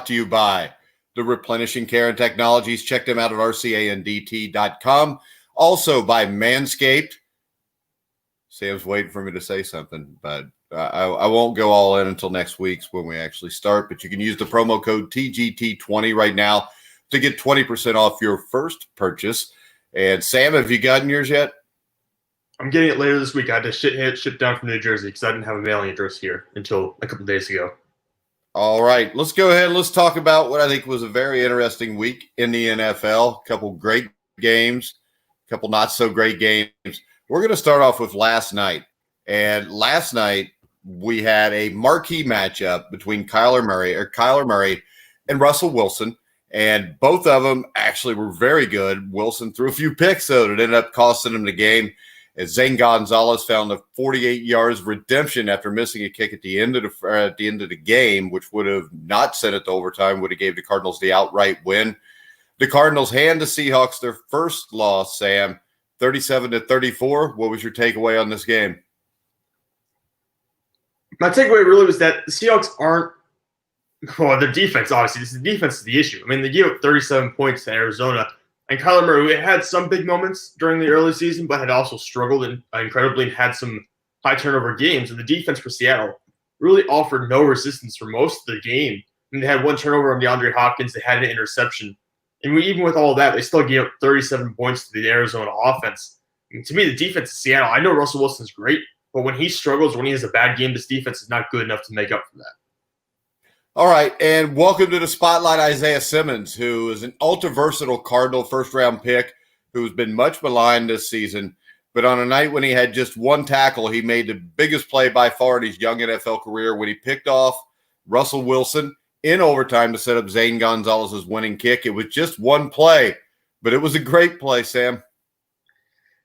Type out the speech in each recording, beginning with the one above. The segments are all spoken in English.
to you by the Replenishing Care and Technologies. Check them out at rcandt.com. Also by Manscaped. Sam's waiting for me to say something, but I won't go all in until next week's when we actually start. But you can use the promo code TGT20 right now to get 20% off your first purchase. And Sam, have you gotten yours yet? I'm getting it later this week. I had to ship down from New Jersey because I didn't have a mailing address here until a couple of days ago. All right, let's go ahead and let's talk about what I think was a very interesting week in the NFL. A couple great games, a couple not so great games. We're going to start off with last night. And last night we had a marquee matchup between Kyler Murray and Russell Wilson. And both of them actually were very good. Wilson threw a few picks, though, that ended up costing him the game. As Zane Gonzalez found a 48 yards redemption after missing a kick at the end of the game, which would have not sent it to overtime, would have gave the Cardinals the outright win. The Cardinals hand the Seahawks their first loss, Sam, 37-34. What was your takeaway on this game? My takeaway really was that the Seahawks aren't – well, their defense, obviously. The defense is the issue. I mean, they gave up 37 points to Arizona. And Kyler Murray had some big moments during the early season, but had also struggled incredibly and had some high turnover games. And the defense for Seattle really offered no resistance for most of the game. And they had one turnover on DeAndre Hopkins. They had an interception. And even with all that, they still gave up 37 points to the Arizona offense. And to me, the defense of Seattle, I know Russell Wilson's great, but when he struggles, when he has a bad game, this defense is not good enough to make up for that. All right, and welcome to the spotlight, Isaiah Simmons, who is an ultra-versatile Cardinal first-round pick who's been much maligned this season. But on a night when he had just one tackle, he made the biggest play by far in his young NFL career when he picked off Russell Wilson in overtime to set up Zane Gonzalez's winning kick. It was just one play, but it was a great play, Sam.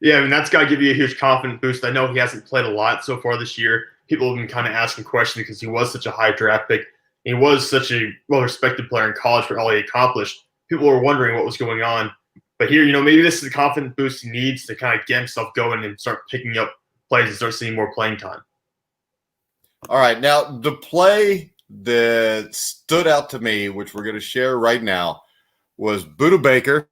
Yeah, I mean, that's got to give you a huge confidence boost. I know he hasn't played a lot so far this year. People have been kind of asking questions because he was such a high draft pick. He was such a well-respected player in college for all he accomplished. People were wondering what was going on. But here, maybe this is the confidence boost he needs to kind of get himself going and start picking up plays and start seeing more playing time. All right. Now, the play that stood out to me, which we're going to share right now, was Budda Baker,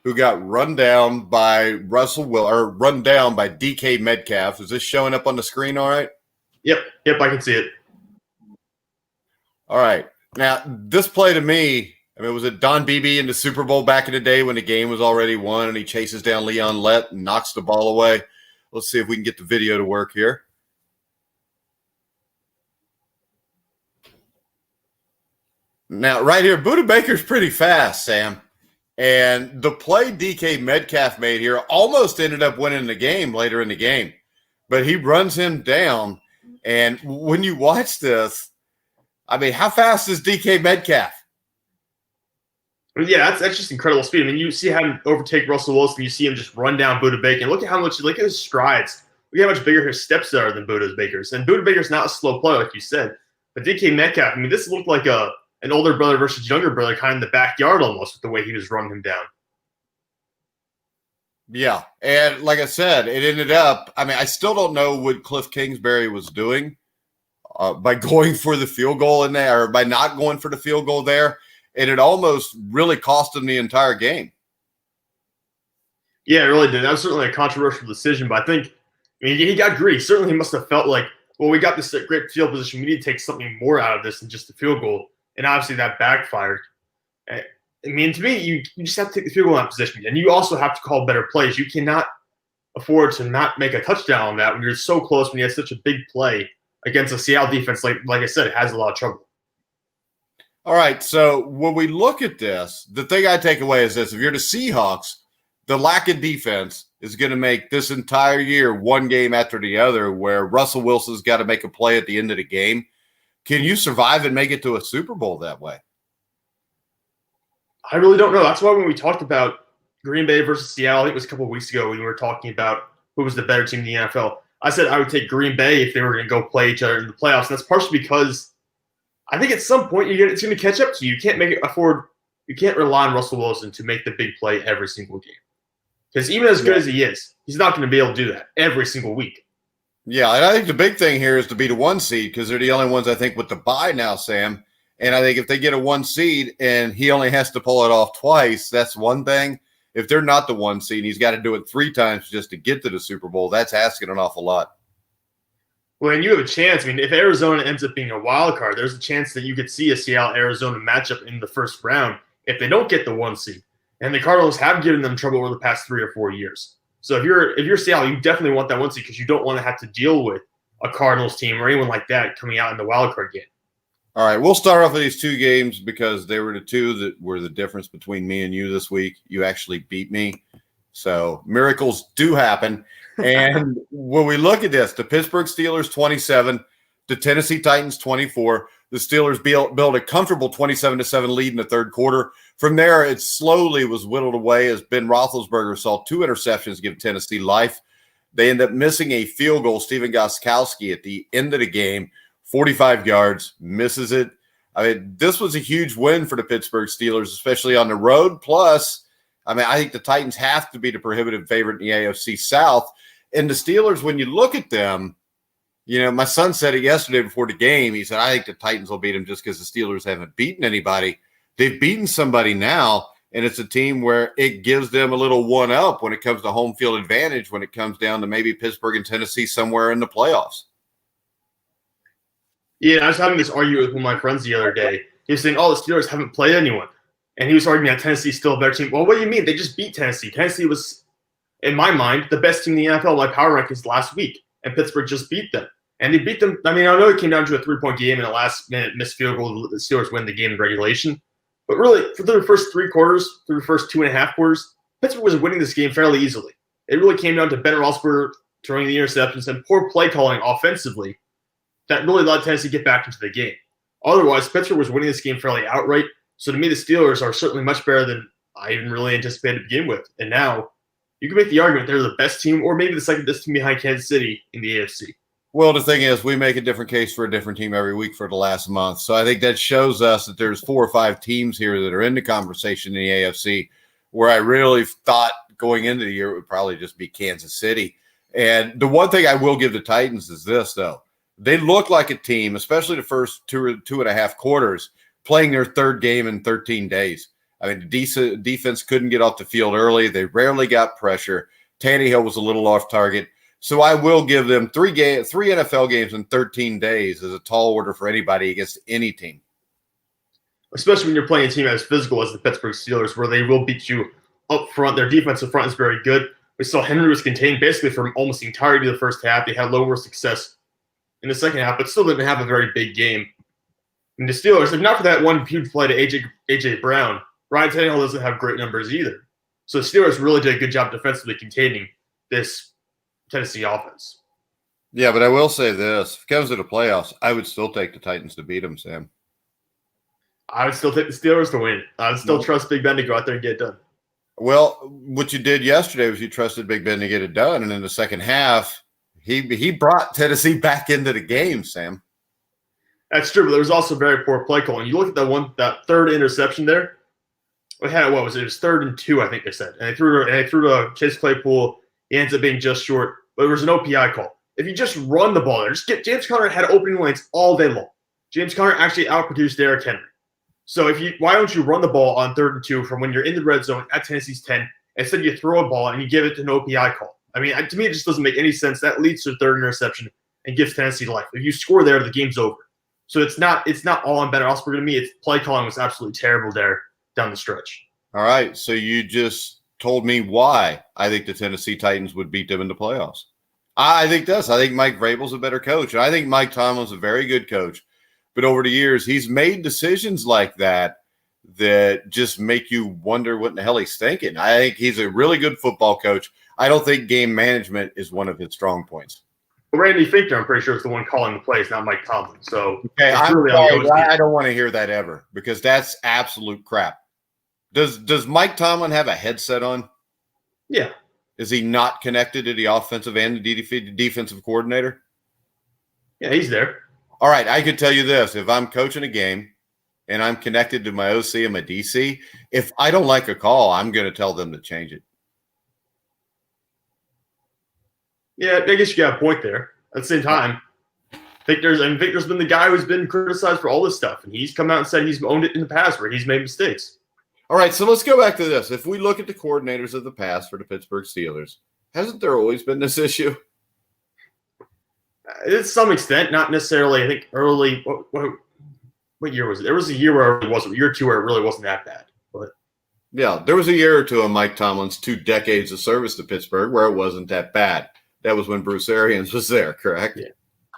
who got run down by run down by DK Metcalf. Is this showing up on the screen all right? Yep, I can see it. All right. Now, this play to me, was it Don Beebe in the Super Bowl back in the day when the game was already won and he chases down Leon Lett and knocks the ball away? Let's see if we can get the video to work here. Now, right here, Budda Baker's pretty fast, Sam. And the play DK Metcalf made here almost ended up winning the game later in the game. But he runs him down. And when you watch this, how fast is DK Metcalf? Yeah, that's just incredible speed. You see him overtake Russell Wilson. You see him just run down Budda Baker. And look at his strides. Look how much bigger his steps are than Budda Baker's. And Budda Baker's not a slow player, like you said. But DK Metcalf, this looked like an older brother versus younger brother kind of in the backyard almost with the way he was running him down. Yeah, and like I said, it ended up – I still don't know what Cliff Kingsbury was doing. By going for the field goal in there, or by not going for the field goal there, and it almost really cost him the entire game. Yeah, it really did. That was certainly a controversial decision, but I think he got greedy. Certainly he must have felt like, well, we got this great field position. We need to take something more out of this than just the field goal, and obviously that backfired. To me, you just have to take the field goal in that position, and you also have to call better plays. You cannot afford to not make a touchdown on that when you're so close, when you have such a big play against a Seattle defense, like I said, it has a lot of trouble. All right, so when we look at this, the thing I take away is this. If you're the Seahawks, the lack of defense is going to make this entire year one game after the other where Russell Wilson's got to make a play at the end of the game. Can you survive and make it to a Super Bowl that way? I really don't know. That's why when we talked about Green Bay versus Seattle, I think it was a couple of weeks ago when we were talking about who was the better team in the NFL, I said I would take Green Bay if they were going to go play each other in the playoffs. And that's partially because I think at some point it's going to catch up to you. You can't you can't rely on Russell Wilson to make the big play every single game. Because even as good as he is, he's not going to be able to do that every single week. Yeah, and I think the big thing here is to be the one seed because they're the only ones, I think, with the bye now, Sam. And I think if they get a 1 seed and he only has to pull it off twice, that's one thing. If they're not the 1 seed, he's got to do it 3 times just to get to the Super Bowl. That's asking an awful lot. Well, and you have a chance. I mean, if Arizona ends up being a wild card, there's a chance that you could see a Seattle-Arizona matchup in the first round if they don't get the 1 seed. And the Cardinals have given them trouble over the past 3 or 4 years. So if you're Seattle, you definitely want that 1 seed because you don't want to have to deal with a Cardinals team or anyone like that coming out in the wild card game. All right, we'll start off with these 2 games because they were the 2 that were the difference between me and you this week. You actually beat me. So miracles do happen. And when we look at this, the Pittsburgh Steelers 27, the Tennessee Titans 24. The Steelers built a comfortable 27-7 lead in the third quarter. From there, it slowly was whittled away as Ben Roethlisberger saw 2 interceptions give Tennessee life. They end up missing a field goal. Steven Gostkowski at the end of the game, 45 yards, misses it. I mean, this was a huge win for the Pittsburgh Steelers, especially on the road. Plus, I mean, I think the Titans have to be the prohibitive favorite in the AFC South. And the Steelers, when you look at them, you know, my son said it yesterday before the game. He said, I think the Titans will beat them just because the Steelers haven't beaten anybody. They've beaten somebody now, and it's a team where it gives them a little one-up when it comes to home field advantage when it comes down to maybe Pittsburgh and Tennessee somewhere in the playoffs. Yeah, I was having this argument with one of my friends the other day. He was saying, the Steelers haven't played anyone. And he was arguing that Tennessee's still a better team. Well, what do you mean? They just beat Tennessee. Tennessee was, in my mind, the best team in the NFL by power rankings last week, and Pittsburgh just beat them. And they beat them. I mean, I know it came down to a 3-point game and a last-minute missed field goal. The Steelers win the game in regulation. But really, for the first 3 quarters, through the first 2.5 quarters, Pittsburgh was winning this game fairly easily. It really came down to Ben Roethlisberger throwing the interceptions and poor play calling offensively that really allowed Tennessee to get back into the game. Otherwise, Pittsburgh was winning this game fairly outright. So to me, the Steelers are certainly much better than I even really anticipated to begin with. And now you can make the argument they're the best team or maybe the second best team behind Kansas City in the AFC. Well, the thing is, we make a different case for a different team every week for the last month. So I think that shows us that there's 4 or 5 teams here that are in the conversation in the AFC where I really thought going into the year it would probably just be Kansas City. And the one thing I will give the Titans is this, though. They look like a team, especially the first 2.5 quarters, playing their third game in 13 days. I mean, the defense couldn't get off the field early. They rarely got pressure. Tannehill was a little off target. So I will give them 3 NFL games in 13 days as a tall order for anybody against any team. Especially when you're playing a team as physical as the Pittsburgh Steelers, where they will beat you up front. Their defensive front is very good. We saw Henry was contained basically for almost the entirety of the first half. They had lower success in the second half, but still didn't have a very big game. And the Steelers, if not for that one huge play to A.J. Brown, Ryan Tannehill doesn't have great numbers either. So the Steelers really did a good job defensively containing this Tennessee offense. Yeah, but I will say this. If it comes to the playoffs, I would still take the Titans to beat them, Sam. I would still take the Steelers to win. I would still trust Big Ben to go out there and get it done. Well, what you did yesterday was you trusted Big Ben to get it done, and in the second half, he brought Tennessee back into the game, Sam. That's true, but there was also very poor play calling. You look at that third interception there. It was 3rd and 2, I think they said. And they threw to Chase Claypool. He ends up being just short, but there was an OPI call. If you just run the ball there, just get James Conner had opening lanes all day long. James Conner actually outproduced Derrick Henry. So why don't you run the ball on 3rd and 2 from when you're in the red zone at Tennessee's 10? Instead, you throw a ball and you give it to an OPI call. I mean, to me, it just doesn't make any sense. That leads to a 3rd interception and gives Tennessee life. If you score there, the game's over. So it's not all on Ben Roethlisberger to me. It's play calling was absolutely terrible there down the stretch. All right, so you just told me why I think the Tennessee Titans would beat them in the playoffs. I think Mike Vrabel's a better coach. And I think Mike Tomlin's a very good coach. But over the years, he's made decisions like that just make you wonder what in the hell he's thinking. I think he's a really good football coach. I don't think game management is one of his strong points. Well, Randy Fichtner, I'm pretty sure, is the one calling the plays, not Mike Tomlin. So okay, I don't want to hear that ever because that's absolute crap. Does Mike Tomlin have a headset on? Yeah. Is he not connected to the offensive and the defensive coordinator? Yeah, he's there. All right, I could tell you this. If I'm coaching a game and I'm connected to my OC and my DC, if I don't like a call, I'm going to tell them to change it. Yeah, I guess you got a point there. At the same time, Victor's been the guy who's been criticized for all this stuff, and he's come out and said he's owned it in the past where he's made mistakes. All right, so let's go back to this. If we look at the coordinators of the past for the Pittsburgh Steelers, hasn't there always been this issue? To some extent, not necessarily. I think early. What year was it? There was a year where it wasn't. A year or two where it really wasn't that bad. But yeah, there was a year or two of Mike Tomlin's 2 decades of service to Pittsburgh where it wasn't that bad. That was when Bruce Arians was there, correct?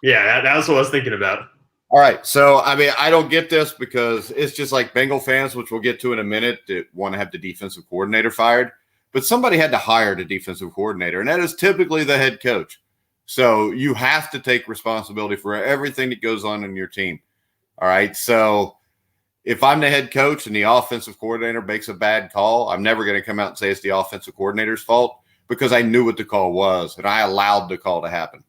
Yeah, that's what I was thinking about. All right, so, I mean, I don't get this because it's just like Bengal fans, which we'll get to in a minute, that want to have the defensive coordinator fired. But somebody had to hire the defensive coordinator, and that is typically the head coach. So you have to take responsibility for everything that goes on in your team. All right, so if I'm the head coach and the offensive coordinator makes a bad call, I'm never going to come out and say it's the offensive coordinator's fault because I knew what the call was, and I allowed the call to happen.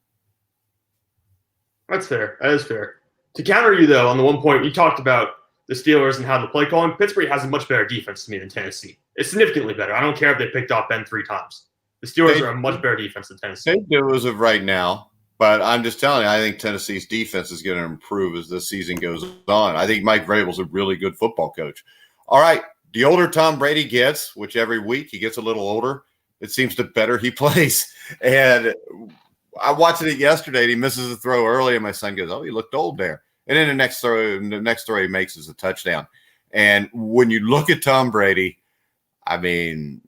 That's fair. That is fair. To counter you, though, on the one point, you talked about the Steelers and how the play calling. Pittsburgh has a much better defense to me than Tennessee. It's significantly better. I don't care if they picked off Ben 3 times. The Steelers are a much better defense than Tennessee. They do as of right now, but I'm just telling you, I think Tennessee's defense is going to improve as the season goes on. I think Mike Vrabel's a really good football coach. All right, the older Tom Brady gets, which every week he gets a little older, it seems the better he plays. And I watched it yesterday. He misses a throw early, and my son goes, "Oh, he looked old there." And then the next throw he makes is a touchdown. And when you look at Tom Brady, I mean,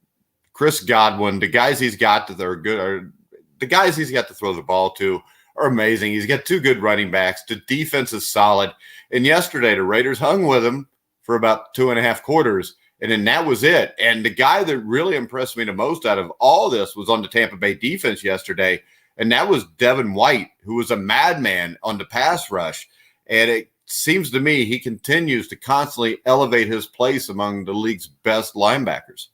Chris Godwin, the guys he's got that are good, the guys he's got to throw the ball to are amazing. He's got 2 good running backs. The defense is solid. And yesterday, the Raiders hung with him for about 2.5 quarters, and then that was it. And the guy that really impressed me the most out of all this was on the Tampa Bay defense yesterday, and that was Devin White, who was a madman on the pass rush. And it seems to me he continues to constantly elevate his place among the league's best linebackers.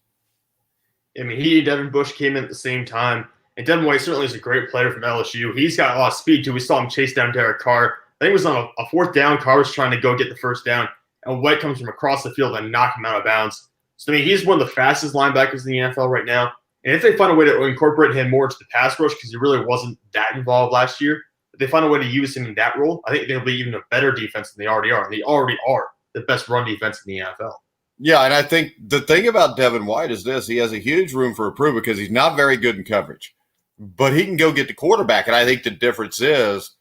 I mean, he and Devin Bush came in at the same time. And Devin White certainly is a great player from LSU. He's got a lot of speed, too. We saw him chase down Derek Carr. I think it was on a 4th down. Carr was trying to go get the first down. And White comes from across the field and knock him out of bounds. So, I mean, he's one of the fastest linebackers in the NFL right now. And if they find a way to incorporate him more into the pass rush, because he really wasn't that involved last year, if they find a way to use him in that role, I think they'll be even a better defense than they already are. And they already are the best run defense in the NFL. Yeah, and I think the thing about Devin White is this. He has a huge room for improvement because he's not very good in coverage. But he can go get the quarterback. And I think the difference is,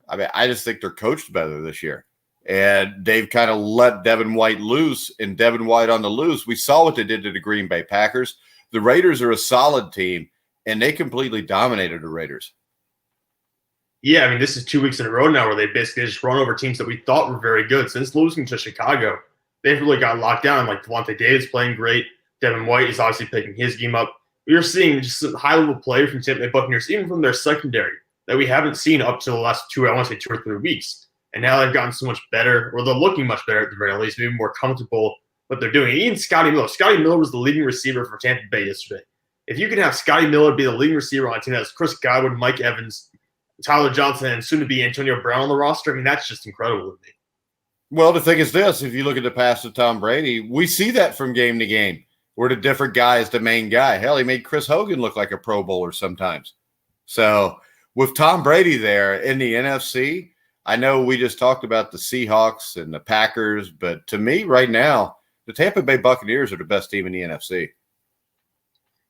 I mean, I just think they're coached better this year. And they've kind of let Devin White loose, and Devin White on the loose. We saw what they did to the Green Bay Packers. The Raiders are a solid team, and they completely dominated the Raiders. Yeah, I mean, this is 2 weeks in a row now where they basically just run over teams that we thought were very good. Since losing to Chicago, they've really got locked down. Like Devontae Davis playing great. Devin White is obviously picking his game up. We're seeing just some high-level play from Tampa Bay Buccaneers, even from their secondary, that we haven't seen up to the last 2 or 3 weeks. And now they've gotten so much better, or they're looking much better at the very least, maybe more comfortable what they're doing. Even Scotty Miller. Scotty Miller was the leading receiver for Tampa Bay yesterday. If you can have Scotty Miller be the leading receiver on a team that has Chris Godwin, Mike Evans, Tyler Johnson, and soon to be Antonio Brown on the roster, I mean, that's just incredible to me. Well, the thing is this. If you look at the past of Tom Brady, we see that from game to game, where the different guy is the main guy. Hell, he made Chris Hogan look like a Pro Bowler sometimes. So with Tom Brady there in the NFC, I know we just talked about the Seahawks and the Packers, but to me right now, the Tampa Bay Buccaneers are the best team in the NFC.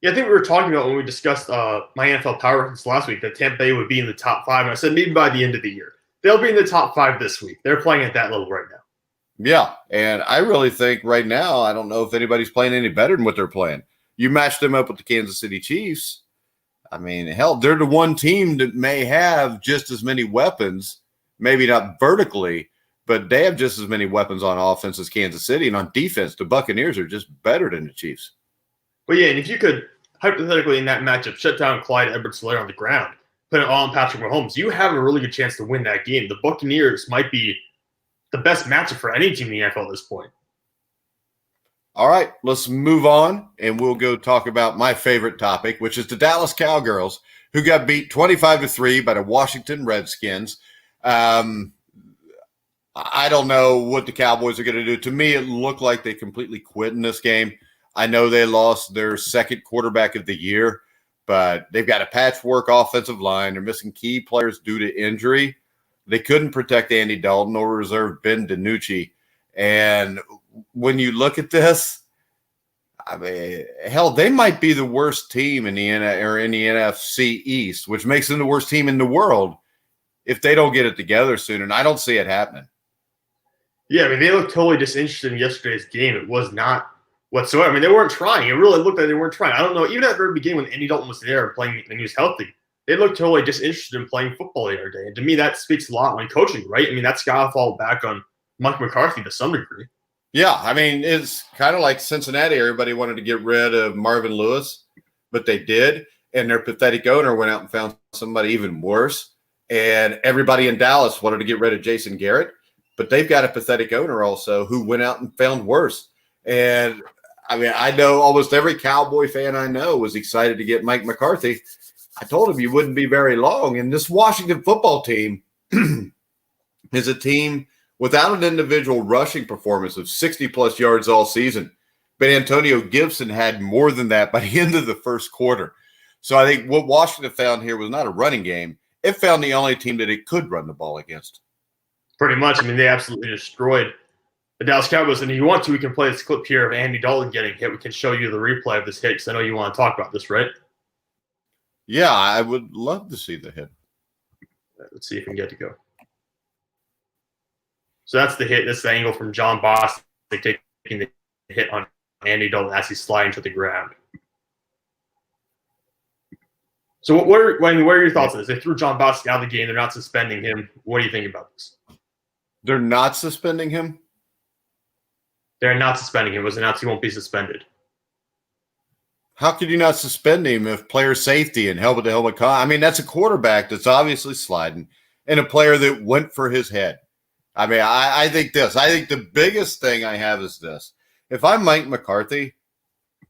Yeah, I think we were talking about when we discussed my NFL power rankings last week that Tampa Bay would be in the top 5, and I said maybe by the end of the year. They'll be in the top 5 this week. They're playing at that level right now. Yeah, and I really think right now, I don't know if anybody's playing any better than what they're playing. You match them up with the Kansas City Chiefs. I mean, hell, they're the one team that may have just as many weapons, maybe not vertically, but they have just as many weapons on offense as Kansas City. And on defense, the Buccaneers are just better than the Chiefs. Well, yeah, and if you could, hypothetically, in that matchup, shut down Clyde Edwards-Helaire on the ground, put it all on Patrick Mahomes, you have a really good chance to win that game. The Buccaneers might be the best matchup for any team in the NFL at this point. All right, let's move on, and we'll go talk about my favorite topic, which is the Dallas Cowgirls, who got beat 25-3 by the Washington Redskins. I don't know what the Cowboys are going to do. To me, it looked like they completely quit in this game. I know they lost their second quarterback of the year, but they've got a patchwork offensive line. They're missing key players due to injury. They couldn't protect Andy Dalton or reserve Ben DiNucci. And when you look at this, I mean, hell, they might be the worst team in the NFC East, which makes them the worst team in the world if they don't get it together soon. And I don't see it happening. Yeah, I mean, they looked totally disinterested in yesterday's game. It was not whatsoever. I mean, they weren't trying. It really looked like they weren't trying. I don't know. Even at the very beginning when Andy Dalton was there playing and he was healthy, they looked totally disinterested in playing football the other day. And to me, that speaks a lot when coaching, right? I mean, that's got to fall back on Mike McCarthy to some degree. Yeah, I mean, it's kind of like Cincinnati. Everybody wanted to get rid of Marvin Lewis, but they did. And their pathetic owner went out and found somebody even worse. And everybody in Dallas wanted to get rid of Jason Garrett, but they've got a pathetic owner also who went out and found worse. And, I mean, I know almost every Cowboy fan I know was excited to get Mike McCarthy. I told him you wouldn't be very long. And this Washington football team is a team without an individual rushing performance of 60-plus yards all season. But Antonio Gibson had more than that by the end of the first quarter. So I think what Washington found here was not a running game. It found the only team that it could run the ball against. Pretty much. I mean, they absolutely destroyed the Dallas Cowboys. And if you want to, we can play this clip here of Andy Dalton getting hit. We can show you the replay of this hit because I know you want to talk about this, right? Yeah, I would love to see the hit. Let's see if we can get to go. So that's the hit. This is the angle from John Bostic taking the hit on Andy Dalton as he's sliding to the ground. So what are your thoughts on this? They threw John Bostic out of the game. They're not suspending him. What do you think about this? They're not suspending him? They're not suspending him. It was announced he won't be suspended. How could you not suspend him if player safety and helmet-to-helmet I mean, that's a quarterback that's obviously sliding and a player that went for his head. I mean, I think this. I think the biggest thing I have is this. If I'm Mike McCarthy,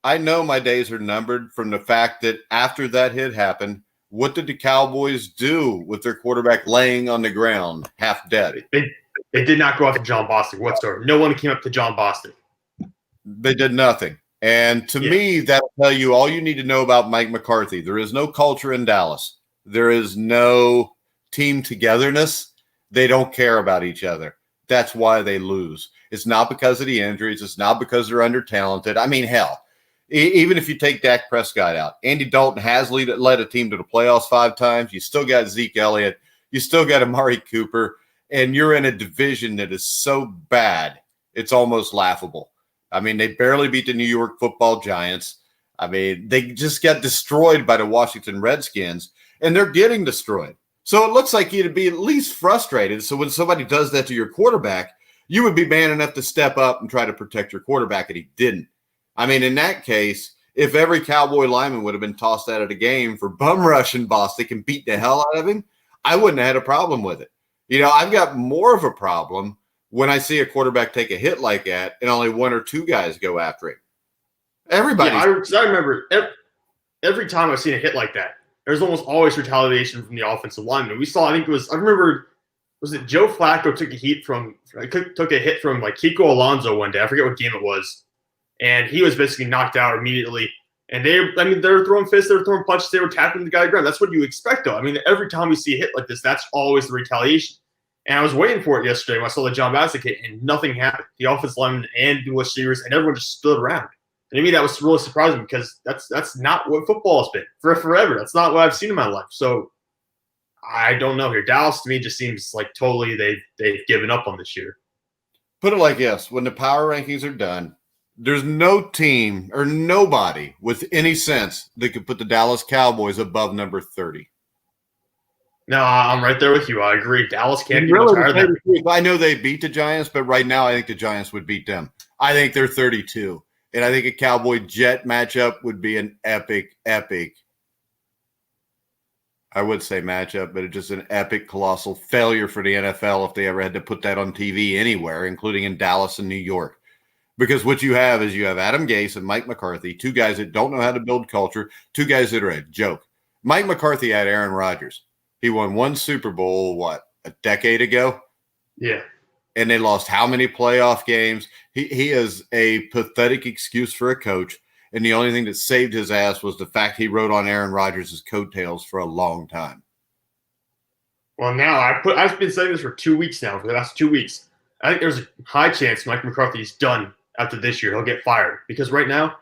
I know my days are numbered from the fact that after that hit happened, what did the Cowboys do with their quarterback laying on the ground, half dead? They did not go after John Bostic whatsoever. No one came up to John Bostic. They did nothing. And to me, that'll tell you all you need to know about Mike McCarthy. There is no culture in Dallas. There is no team togetherness. They don't care about each other. That's why they lose. It's not because of the injuries. It's not because they're under-talented. I mean, hell, even if you take Dak Prescott out, Andy Dalton has led a team to the playoffs 5 times. You still got Zeke Elliott. You still got Amari Cooper. And you're in a division that is so bad, it's almost laughable. I mean, they barely beat the New York Football Giants. I mean, they just got destroyed by the Washington Redskins, and they're getting destroyed. So it looks like you'd be at least frustrated. So when somebody does that to your quarterback, you would be man enough to step up and try to protect your quarterback, and he didn't. I mean, in that case, if every Cowboy lineman would have been tossed out of the game for bum rushing Bostic and beat the hell out of him, I wouldn't have had a problem with it. You know, I've got more of a problem when I see a quarterback take a hit like that and only 1 or 2 guys go after him. Everybody. Yeah, I remember every time I've seen a hit like that, there's almost always retaliation from the offensive lineman. We saw, I think it was, I remember, was it Joe Flacco took a hit from like Kiko Alonso one day. I forget what game it was. And he was basically knocked out immediately. And they were throwing fists, they were throwing punches, they were tapping the guy to the ground. That's what you expect, though. I mean, every time we see a hit like this, that's always the retaliation. And I was waiting for it yesterday when I saw the John Bostic hit, and nothing happened. The offensive lineman and the receivers and everyone just stood around. And to me, that was really surprising because that's not what football has been for forever. That's not what I've seen in my life. So I don't know here. Dallas, to me, just seems like totally they've given up on this year. Put it like this. When the power rankings are done, there's no team or nobody with any sense that could put the Dallas Cowboys above number 30. No, I'm right there with you. I agree. Dallas can't be much higher than that. I know they beat the Giants, but right now I think the Giants would beat them. I think they're 32. And I think a Cowboy-Jet matchup would be an epic, I would say matchup, but it's just an epic, colossal failure for the NFL if they ever had to put that on TV anywhere, including in Dallas and New York. Because what you have is you have Adam Gase and Mike McCarthy, 2 guys that don't know how to build culture, 2 guys that are a joke. Mike McCarthy had Aaron Rodgers. He won 1 Super Bowl, a decade ago? Yeah. And they lost how many playoff games? He is a pathetic excuse for a coach, and the only thing that saved his ass was the fact he rode on Aaron Rodgers' coattails for a long time. Well, now I've been saying this for 2 weeks now, for the last 2 weeks. I think there's a high chance Mike McCarthy's done after this year. He'll get fired because right now,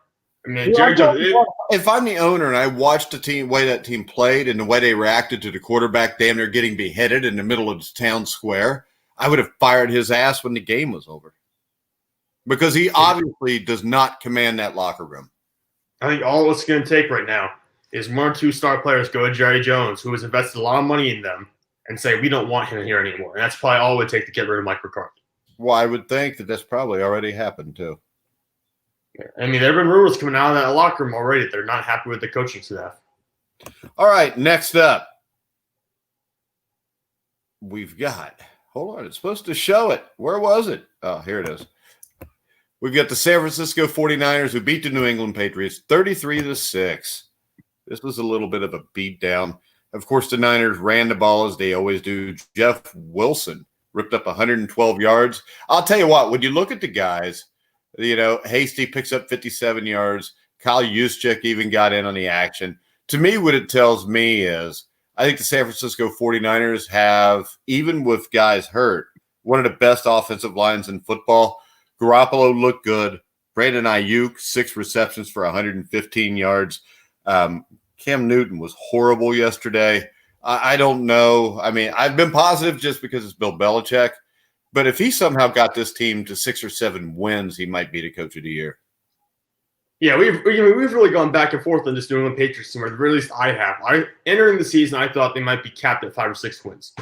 I mean, Yeah, Jerry Jones. if I'm the owner and I watched the way that team played and the way they reacted to the quarterback damn near getting beheaded in the middle of the town square, I would have fired his ass when the game was over. Because he obviously does not command that locker room. I think all it's going to take right now is 1 or 2 star players go to Jerry Jones, who has invested a lot of money in them, and say, we don't want him here anymore. And that's probably all it would take to get rid of Mike McCarthy. Well, I would think that that's probably already happened, too. Yeah. I mean, there have been rumors coming out of that locker room already that they're not happy with the coaching staff. All right, next up, we've got – hold on, it's supposed to show it. Where was it? Oh, here it is. We've got the San Francisco 49ers who beat the New England Patriots 33-6. This was a little bit of a beatdown. Of course, the Niners ran the ball as they always do. Jeff Wilson ripped up 112 yards. I'll tell you what, when you look at the guys, Hasty picks up 57 yards. Kyle Juszczyk even got in on the action. To me, what it tells me is I think the San Francisco 49ers have, even with guys hurt, one of the best offensive lines in football. Garoppolo looked good. Brandon Ayuk, 6 receptions for 115 yards. Cam Newton was horrible yesterday. I don't know. I mean, I've been positive just because it's Bill Belichick. But if he somehow got this team to 6 or 7 wins, he might be the coach of the year. Yeah, we've really gone back and forth on this New England Patriots team, or at least I have. Entering the season, I thought they might be capped at 5 or 6 wins.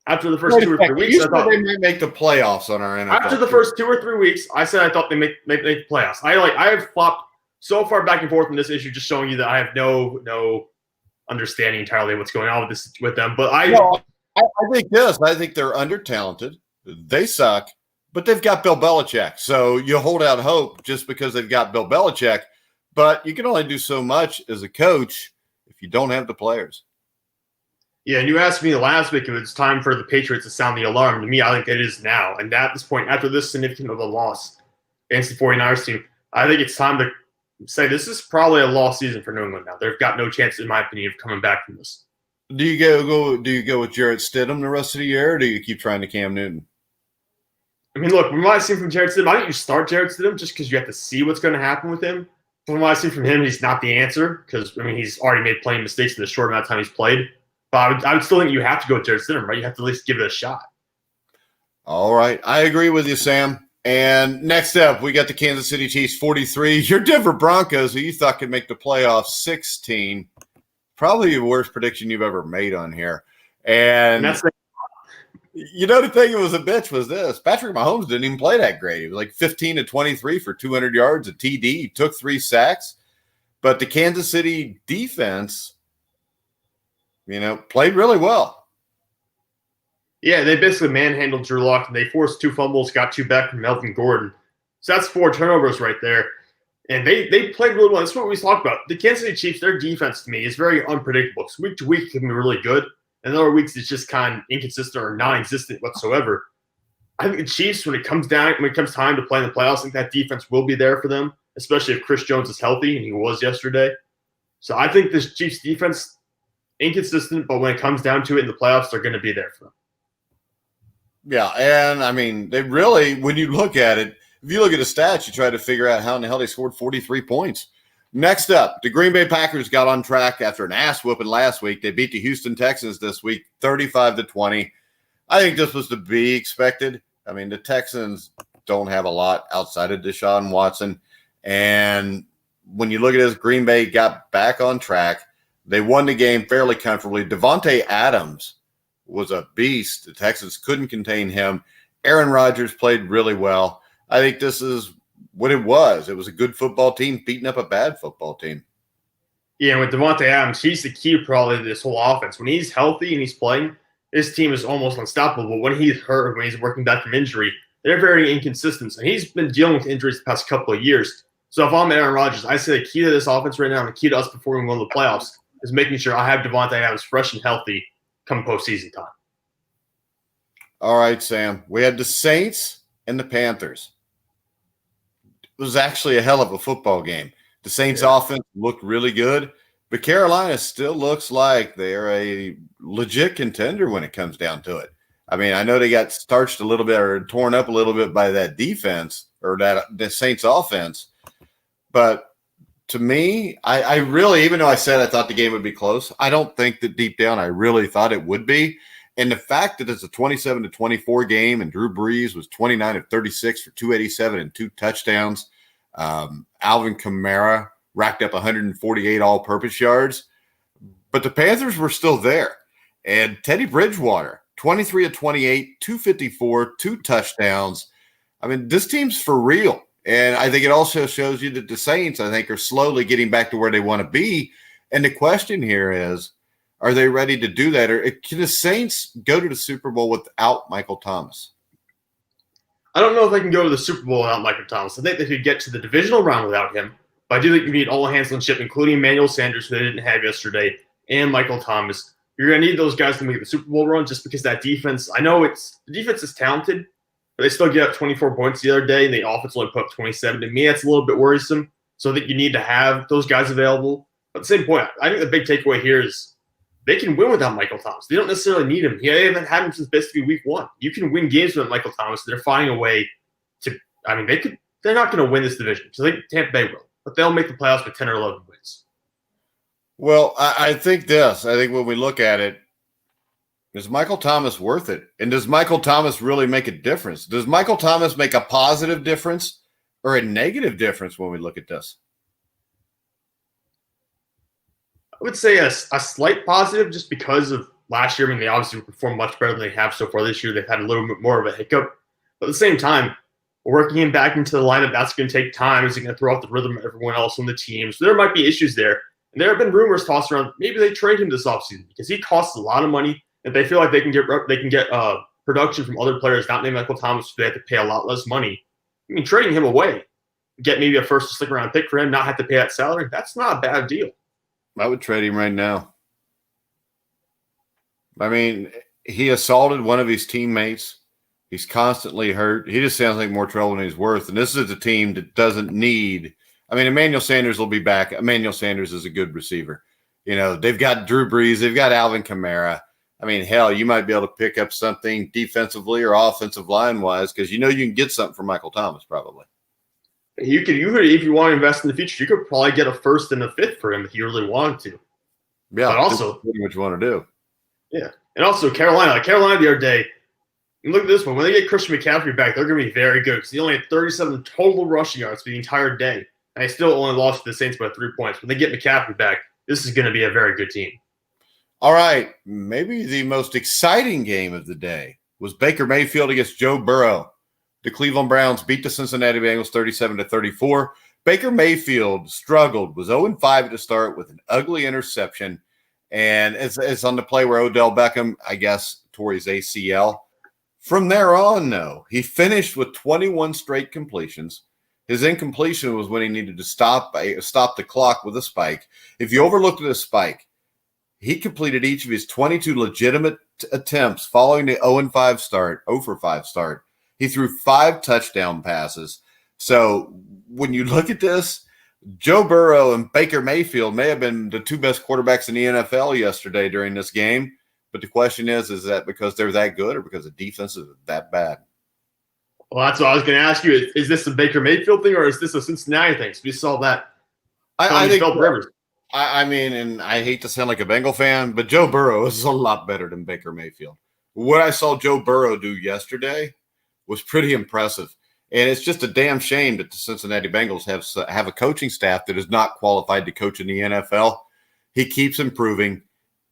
After the first 2 or 3 weeks, I thought they might make the playoffs on our NFL. After the first 2 or 3 weeks, I said I thought they make the playoffs. I have flopped so far back and forth on this issue, just showing you that I have no understanding entirely of what's going on with them. But I think this. I think they're under-talented. They suck, but they've got Bill Belichick. So you hold out hope just because they've got Bill Belichick. But you can only do so much as a coach if you don't have the players. Yeah, and you asked me last week if it's time for the Patriots to sound the alarm. To me, I think it is now. And at this point, after this significant of a loss against the 49ers team, I think it's time to say this is probably a lost season for New England now. They've got no chance, in my opinion, of coming back from this. Do you go with Jarrett Stidham the rest of the year, or do you keep trying to Cam Newton? I mean, look, from what I've seen from Jarrett Stidham, I think you start Jarrett Stidham just because you have to see what's going to happen with him. From what I've seen from him, he's not the answer because, I mean, he's already made plenty of mistakes in the short amount of time he's played. But I would still think you have to go with Jarrett Stidham, right? You have to at least give it a shot. All right. I agree with you, Sam. And next up, we got the Kansas City Chiefs 43. Your Denver Broncos, who you thought could make the playoffs, 16. Probably the worst prediction you've ever made on here. And that's the thing that was a bitch was this. Patrick Mahomes didn't even play that great. He was like 15 to 23 for 200 yards, a TD. He took 3 sacks. But the Kansas City defense, played really well. Yeah, they basically manhandled Drew Lock, and they forced 2 fumbles, got 2 back from Melvin Gordon. So that's 4 turnovers right there. And they played really well. That's what we talked about. The Kansas City Chiefs, their defense to me is very unpredictable. So week to week, it can be really good. And other weeks, it's just kind of inconsistent or non-existent whatsoever. I think the Chiefs, when it comes time to play in the playoffs, I think that defense will be there for them, especially if Chris Jones is healthy, and he was yesterday. So I think this Chiefs defense, inconsistent, but when it comes down to it in the playoffs, they're going to be there for them. Yeah, and I mean, they really, when you look at it, if you look at the stats, you try to figure out how in the hell they scored 43 points. Next up, the Green Bay Packers got on track after an ass whooping last week. They beat the Houston Texans this week, 35-20. I think this was to be expected. I mean, the Texans don't have a lot outside of Deshaun Watson. And when you look at this, Green Bay got back on track. They won the game fairly comfortably. Devontae Adams was a beast. The Texans couldn't contain him. Aaron Rodgers played really well. I think this is what it was. It was a good football team beating up a bad football team. Yeah, and with Devontae Adams, he's the key probably to this whole offense. When he's healthy and he's playing, this team is almost unstoppable. But when he's hurt, when he's working back from injury, they're very inconsistent. And he's been dealing with injuries the past couple of years. So if I'm Aaron Rodgers, I say the key to this offense right now and the key to us performing well in the playoffs is making sure I have Devontae Adams fresh and healthy come postseason time. All right, Sam. We had the Saints and the Panthers. It was actually a hell of a football game. The Saints offense looked really good. But Carolina still looks like they're a legit contender when it comes down to it. I mean, I know they got starched a little bit or torn up a little bit by that defense or the Saints offense. But to me, I really, even though I said I thought the game would be close, I don't think that deep down I really thought it would be. And the fact that it's a 27-24 game and Drew Brees was 29 of 36 for 287 and 2 touchdowns. Alvin Kamara racked up 148 all-purpose yards. But the Panthers were still there. And Teddy Bridgewater, 23 of 28, 254, 2 touchdowns. I mean, this team's for real. And I think it also shows you that the Saints, I think, are slowly getting back to where they want to be. And the question here is, are they ready to do that? Or can the Saints go to the Super Bowl without Michael Thomas? I don't know if they can go to the Super Bowl without Michael Thomas. I think they could get to the divisional round without him. But I do think you need all hands on ship, including Emmanuel Sanders, who they didn't have yesterday, and Michael Thomas. You're going to need those guys to make the Super Bowl run just because that defense, I know the defense is talented, but they still get up 24 points the other day, and the offense only put up 27. To me, that's a little bit worrisome. So I think you need to have those guys available. But at the same point, I think the big takeaway here is they can win without Michael Thomas. They don't necessarily need him. They haven't had him since basically week 1. You can win games without Michael Thomas. They're finding a way to – I mean, they're not going to win this division. So I think Tampa Bay will. But they'll make the playoffs with 10 or 11 wins. Well, I think when we look at it, is Michael Thomas worth it? And does Michael Thomas really make a difference? Does Michael Thomas make a positive difference or a negative difference when we look at this? I would say a slight positive just because of last year. I mean, they obviously performed much better than they have so far this year. They've had a little bit more of a hiccup. But at the same time, working him back into the lineup, that's going to take time. Is he going to throw off the rhythm of everyone else on the team? So there might be issues there. And there have been rumors tossed around. Maybe they trade him this offseason because he costs a lot of money. And they feel like they can get production from other players, not named Michael Thomas, so they have to pay a lot less money. I mean, trading him away, get maybe a first or second round pick for him, not have to pay that salary, that's not a bad deal. I would trade him right now. I mean, he assaulted one of his teammates. He's constantly hurt. He just sounds like more trouble than he's worth. And this is a team that doesn't need – I mean, Emmanuel Sanders will be back. Emmanuel Sanders is a good receiver. You know, they've got Drew Brees. They've got Alvin Kamara. I mean, hell, you might be able to pick up something defensively or offensive line-wise because you know you can get something from Michael Thomas probably. You could, if you want to invest in the future, you could probably get a first and a fifth for him if you really wanted to. Yeah, but also what you want to do. Yeah, and also Carolina the other day. Look at this one. When they get Christian McCaffrey back, they're going to be very good because he only had 37 total rushing yards for the entire day, and they still only lost to the Saints by 3 points. When they get McCaffrey back, this is going to be a very good team. All right, maybe the most exciting game of the day was Baker Mayfield against Joe Burrow. The Cleveland Browns beat the Cincinnati Bengals 37-34. Baker Mayfield struggled, was 0-5 at the start with an ugly interception, and it's on the play where Odell Beckham, I guess, tore his ACL. From there on, though, he finished with 21 straight completions. His incompletion was when he needed to stop the clock with a spike. If you overlooked at a spike, he completed each of his 22 legitimate attempts following the 0-5 start, 0-for-5 start. He threw 5 touchdown passes. So when you look at this, Joe Burrow and Baker Mayfield may have been the 2 best quarterbacks in the NFL yesterday during this game. But the question is that because they're that good or because the defense is that bad? Well, that's what I was going to ask you. Is this a Baker Mayfield thing or is this a Cincinnati thing? So we saw that. I think Rivers. I mean, and I hate to sound like a Bengal fan, but Joe Burrow is a lot better than Baker Mayfield. What I saw Joe Burrow do yesterday was pretty impressive. And it's just a damn shame that the Cincinnati Bengals have a coaching staff that is not qualified to coach in the NFL. He keeps improving.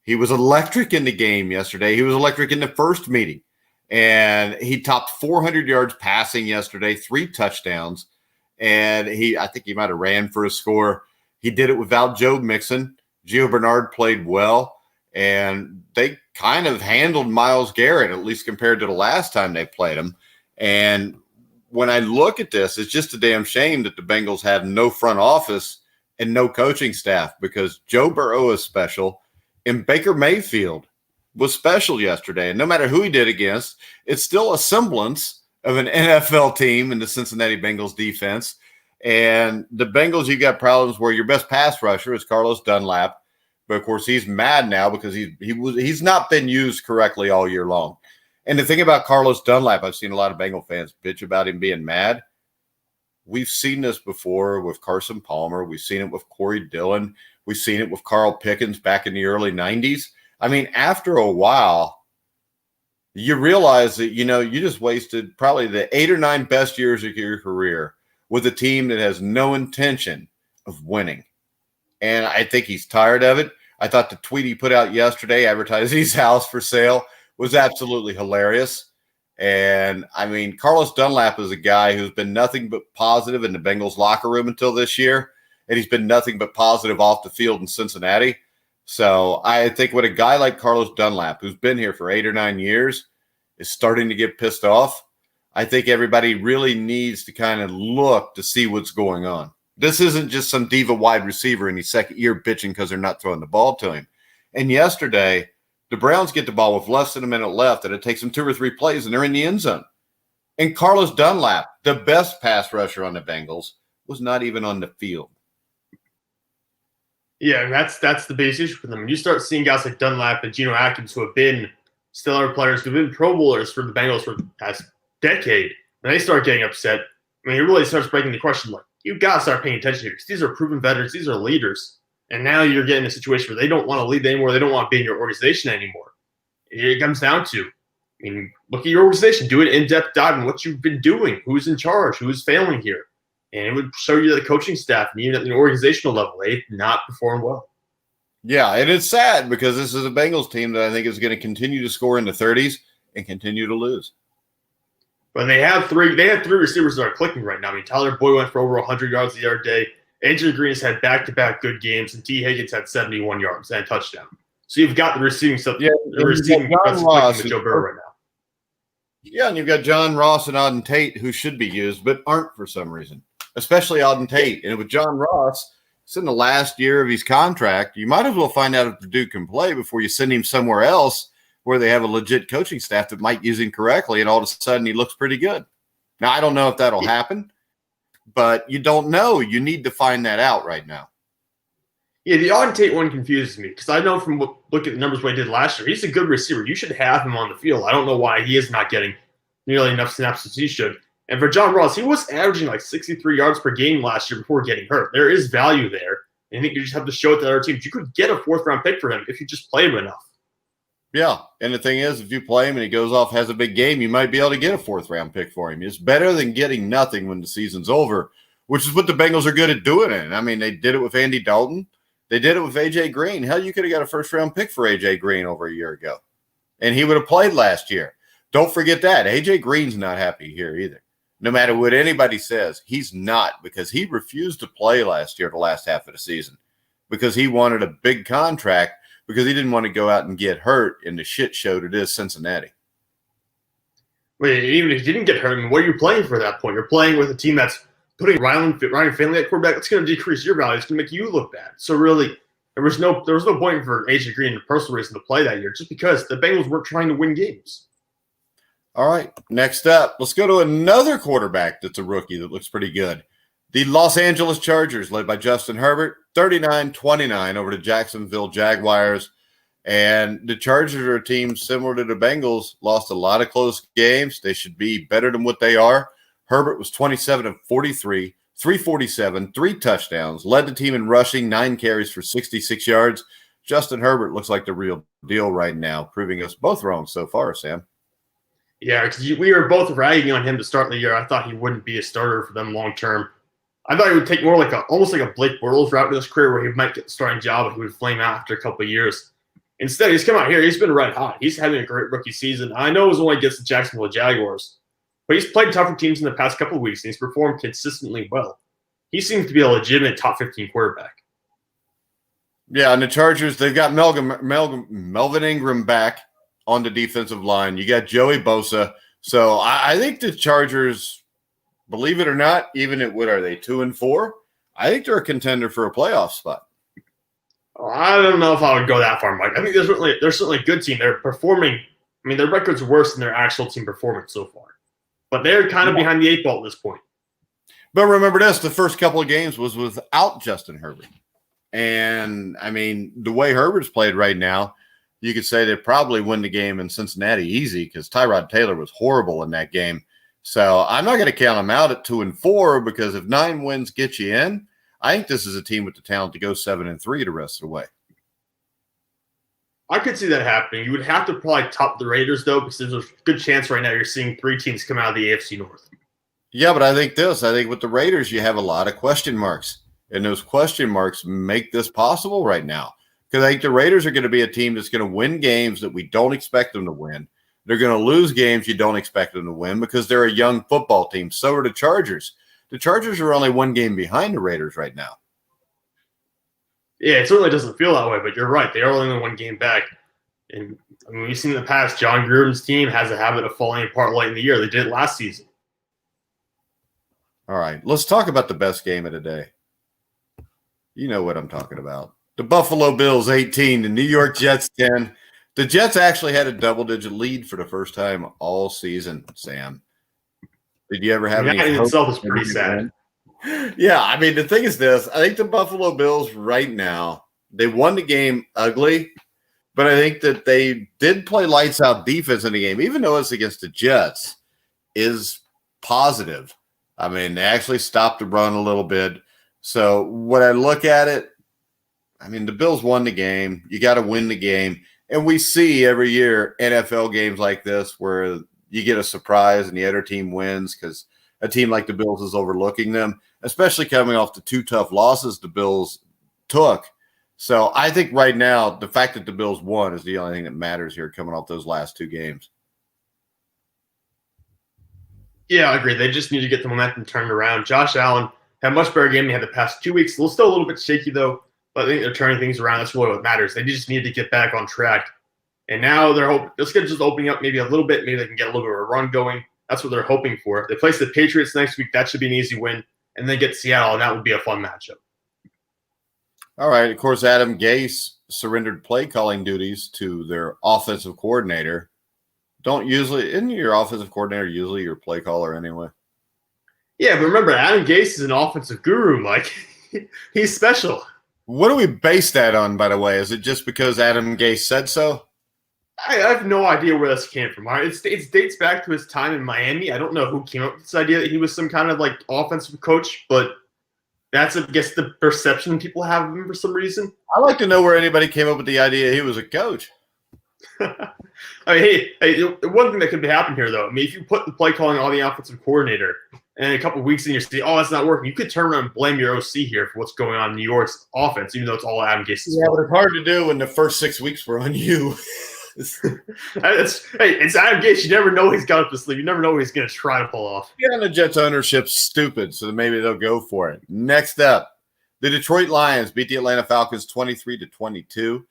He was electric in the game yesterday. He was electric in the first meeting. And he topped 400 yards passing yesterday, 3 touchdowns. And I think he might have ran for a score. He did it without Joe Mixon. Gio Bernard played well. And they kind of handled Myles Garrett, at least compared to the last time they played him. And when I look at this, it's just a damn shame that the Bengals have no front office and no coaching staff because Joe Burrow is special and Baker Mayfield was special yesterday. And no matter who he did against, it's still a semblance of an NFL team in the Cincinnati Bengals defense. And the Bengals, you got problems where your best pass rusher is Carlos Dunlap. But, of course, he's mad now because he's not been used correctly all year long. And the thing about Carlos Dunlap, I've seen a lot of Bengal fans bitch about him being mad. We've seen this before with Carson Palmer. We've seen it with Corey Dillon. We've seen it with Carl Pickens back in the early 90s. I mean, after a while, you realize that, you just wasted probably the 8 or 9 best years of your career with a team that has no intention of winning. And I think he's tired of it. I thought the tweet he put out yesterday advertising his house for sale was absolutely hilarious. And, I mean, Carlos Dunlap is a guy who's been nothing but positive in the Bengals locker room until this year, and he's been nothing but positive off the field in Cincinnati. So I think when a guy like Carlos Dunlap, who's been here for 8 or 9 years, is starting to get pissed off, I think everybody really needs to kind of look to see what's going on. This isn't just some diva wide receiver in his second year bitching because they're not throwing the ball to him. And yesterday, the Browns get the ball with less than a minute left, and it takes them 2 or 3 plays, and they're in the end zone. And Carlos Dunlap, the best pass rusher on the Bengals, was not even on the field. Yeah, that's the biggest issue for them. When you start seeing guys like Dunlap and Geno Atkins, who have been stellar players, who have been Pro Bowlers for the Bengals for the past decade, when they start getting upset, I mean, it really starts breaking the question, like, you got to start paying attention here because these are proven veterans. These are leaders. And now you're getting a situation where they don't want to lead anymore. They don't want to be in your organization anymore. It comes down to, look at your organization. Do an in-depth dive on what you've been doing, who's in charge, who's failing here. And it would show you that the coaching staff, and even at the organizational level, they've not performed well. Yeah, and it's sad because this is a Bengals team that I think is going to continue to score in the 30s and continue to lose. But they have three receivers that are clicking right now. Tyler Boyd went for over 100 yards the other day. AJ Green has had back-to-back good games, and T. Higgins had 71 yards and a touchdown. So you've got the receiving stuff. Yeah, the receiving Ross with Joe Burrow right now. Yeah, and you've got John Ross and Auden Tate who should be used but aren't for some reason, especially Auden Tate. And with John Ross, it's in the last year of his contract. You might as well find out if Purdue can play before you send him somewhere else where they have a legit coaching staff that might use him correctly, and all of a sudden he looks pretty good. Now, I don't know if that'll happen, but you don't know. You need to find that out right now. Yeah, the Auden Tate one confuses me because I know from look at the numbers what he did last year, he's a good receiver. You should have him on the field. I don't know why he is not getting nearly enough snaps as he should. And for John Ross, he was averaging like 63 yards per game last year before getting hurt. There is value there. And I think you just have to show it to other teams. You could get a 4th-round pick for him if you just play him enough. Yeah, and the thing is, if you play him and he goes off, has a big game, you might be able to get a 4th-round pick for him. It's better than getting nothing when the season's over, which is what the Bengals are good at doing it. I mean, they did it with Andy Dalton. They did it with A.J. Green. Hell, you could have got a 1st-round pick for A.J. Green over a year ago, and he would have played last year. Don't forget that. A.J. Green's not happy here either. No matter what anybody says, he's not, because he refused to play last year, the last half of the season, because he wanted a big contract, because he didn't want to go out and get hurt in the shit show that is Cincinnati. Wait, even if you didn't get hurt, what are you playing for at that point? You're playing with a team that's putting Ryan Finley at quarterback. It's going to decrease your value. It's going to make you look bad. So really, there was no point for A.J. Green, a personal reason, to play that year, just because the Bengals weren't trying to win games. All right, next up, let's go to another quarterback that's a rookie that looks pretty good. The Los Angeles Chargers, led by Justin Herbert, 39-29 over the Jacksonville Jaguars. And the Chargers are a team similar to the Bengals, lost a lot of close games. They should be better than what they are. Herbert was 27 of 43, 347, 3 touchdowns, led the team in rushing, 9 carries for 66 yards. Justin Herbert looks like the real deal right now, proving us both wrong so far, Sam. Yeah, because we were both ragging on him to start the year. I thought he wouldn't be a starter for them long term. I thought he would take more like almost like a Blake Bortles route in his career, where he might get the starting job and he would flame out after a couple of years. Instead, he's come out here. He's been red hot. He's having a great rookie season. I know it was only against the Jacksonville Jaguars, but he's played tougher teams in the past couple of weeks, and he's performed consistently well. He seems to be a legitimate top 15 quarterback. Yeah, and the Chargers, they've got Melvin Ingram back on the defensive line. You got Joey Bosa. So I think the Chargers, believe it or not, even at what are they, 2-4? I think they're a contender for a playoff spot. I don't know if I would go that far, Mike. I think they're certainly a good team. They're performing. I mean, their record's worse than their actual team performance so far. But they're kind of behind the 8 ball at this point. But remember this, the first couple of games was without Justin Herbert. And, I mean, the way Herbert's played right now, you could say they probably win the game in Cincinnati easy because Tyrod Taylor was horrible in that game. So I'm not going to count them out at 2-4 because if 9 wins get you in, I think this is a team with the talent to go 7-3 the rest of the way. I could see that happening. You would have to probably top the Raiders, though, because there's a good chance right now you're seeing 3 teams come out of the AFC North. Yeah, but I think with the Raiders, you have a lot of question marks. And those question marks make this possible right now. Because I think the Raiders are going to be a team that's going to win games that we don't expect them to win. They're going to lose games you don't expect them to win because they're a young football team. So are the Chargers. The Chargers are only 1 game behind the Raiders right now. Yeah, it certainly doesn't feel that way, but you're right. They are only 1 game back. And I mean, we've seen in the past, John Gruden's team has a habit of falling apart late in the year. They did it last season. All right, let's talk about the best game of the day. You know what I'm talking about. The Buffalo Bills 18, the New York Jets 10. The Jets actually had a double-digit lead for the first time all season, Sam. Did you ever have any that in hope itself is pretty sad. Yeah, I mean, the thing is this. I think the Buffalo Bills right now, they won the game ugly, but I think that they did play lights-out defense in the game, even though it's against the Jets, is positive. I mean, they actually stopped the run a little bit. So when I look at it, I mean, the Bills won the game. You got to win the game. And we see every year NFL games like this where you get a surprise and the other team wins because a team like the Bills is overlooking them, especially coming off the 2 tough losses the Bills took. So I think right now the fact that the Bills won is the only thing that matters here coming off those last 2 games. Yeah, I agree. They just need to get the momentum turned around. Josh Allen had a much better game than he had the past 2 weeks. Still a little bit shaky, though, but I think they're turning things around. That's really what matters. They just need to get back on track. And now their schedule's opening up maybe a little bit. Maybe they can get a little bit of a run going. That's what they're hoping for. They place the Patriots next week. That should be an easy win. And then get Seattle, and that would be a fun matchup. All right. Of course, Adam Gase surrendered play calling duties to their offensive coordinator. Isn't your offensive coordinator usually your play caller anyway? Yeah, but remember, Adam Gase is an offensive guru, Mike. He's special. What do we base that on, by the way? Is it just because Adam Gase said so? I have no idea where this came from. It dates back to his time in Miami. I don't know who came up with this idea that he was some kind of like offensive coach, but that's, I guess, the perception people have of him for some reason. I'd like to know where anybody came up with the idea he was a coach. I mean, hey, one thing that could be happening here, though. I mean, if you put the play calling on the offensive coordinator, and in a couple of weeks and you see, oh, that's not working, you could turn around and blame your OC here for what's going on in New York's offense, even though it's all Adam Gase's fault. But it's hard to do when the first 6 weeks were on you. It's Adam Gase. You never know he's got up his sleeve. You never know what he's going to try to pull off. Yeah, and the Jets ownership's stupid, so maybe they'll go for it. Next up, the Detroit Lions beat the Atlanta Falcons 23-22.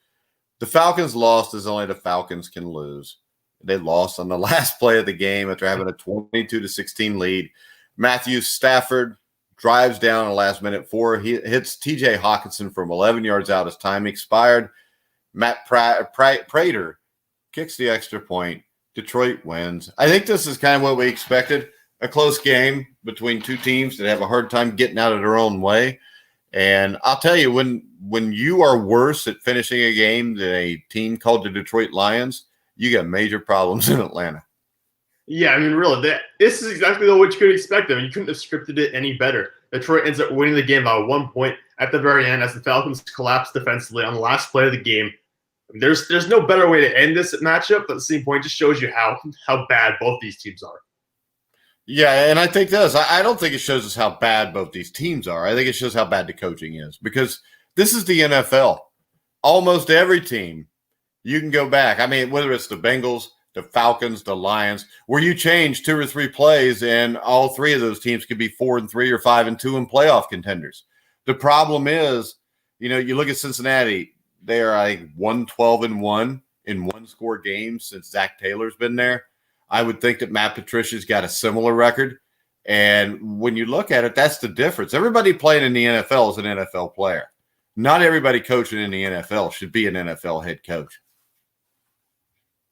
The Falcons lost as only the Falcons can lose. They lost on the last play of the game after having a 22-16 lead. Matthew Stafford drives down a last-minute 4. He hits T.J. Hawkinson from 11 yards out as time expired. Matt Prater kicks the extra point. Detroit wins. I think this is kind of what we expected, a close game between 2 teams that have a hard time getting out of their own way. And I'll tell you, when you are worse at finishing a game than a team called the Detroit Lions, you got major problems in Atlanta. Yeah, I mean, really, this is exactly what you could expect. I mean, you couldn't have scripted it any better. Detroit ends up winning the game by 1 point at the very end as the Falcons collapse defensively on the last play of the game. There's no better way to end this matchup, but at the same point, it just shows you how bad both these teams are. Yeah, and I think this. I don't think it shows us how bad both these teams are. I think it shows how bad the coaching is because this is the NFL. Almost every team, you can go back. I mean, whether it's the Bengals, the Falcons, the Lions, where you change 2 or 3 plays and all 3 of those teams could be 4-3 or 5-2 and playoff contenders. The problem is, you look at Cincinnati, they are like 1-12-1 in 1-score games since Zach Taylor's been there. I would think that Matt Patricia's got a similar record. And when you look at it, that's the difference. Everybody playing in the NFL is an NFL player. Not everybody coaching in the NFL should be an NFL head coach.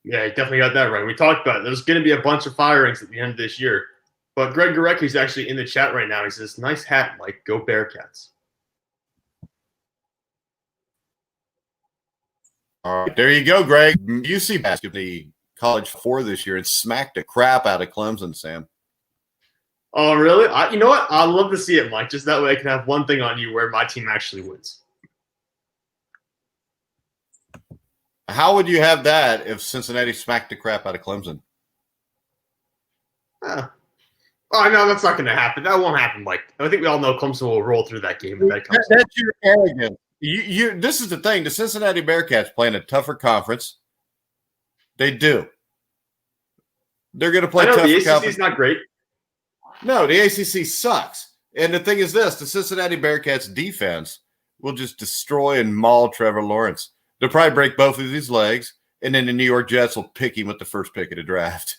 Yeah, you definitely got that right. We talked about it. There's going to be a bunch of firings at the end of this year. But Greg Gorecki's actually in the chat right now. He says, nice hat, Mike. Go Bearcats. All right, there you go, Greg. UC basketball, the college 4 this year, and smacked the crap out of Clemson, Sam. Oh, really? You know what? I'd love to see it, Mike. Just that way I can have one thing on you where my team actually wins. How would you have that if Cincinnati smacked the crap out of Clemson? Oh, no, that's not going to happen. That won't happen, Mike. I think we all know Clemson will roll through that game. That's your arrogance. This is the thing. The Cincinnati Bearcats play in a tougher conference. They do. They're going to play tougher. The ACC is not great. No, the ACC sucks. And the thing is this, the Cincinnati Bearcats defense will just destroy and maul Trevor Lawrence. They'll probably break both of his legs, and then the New York Jets will pick him with the first pick of the draft.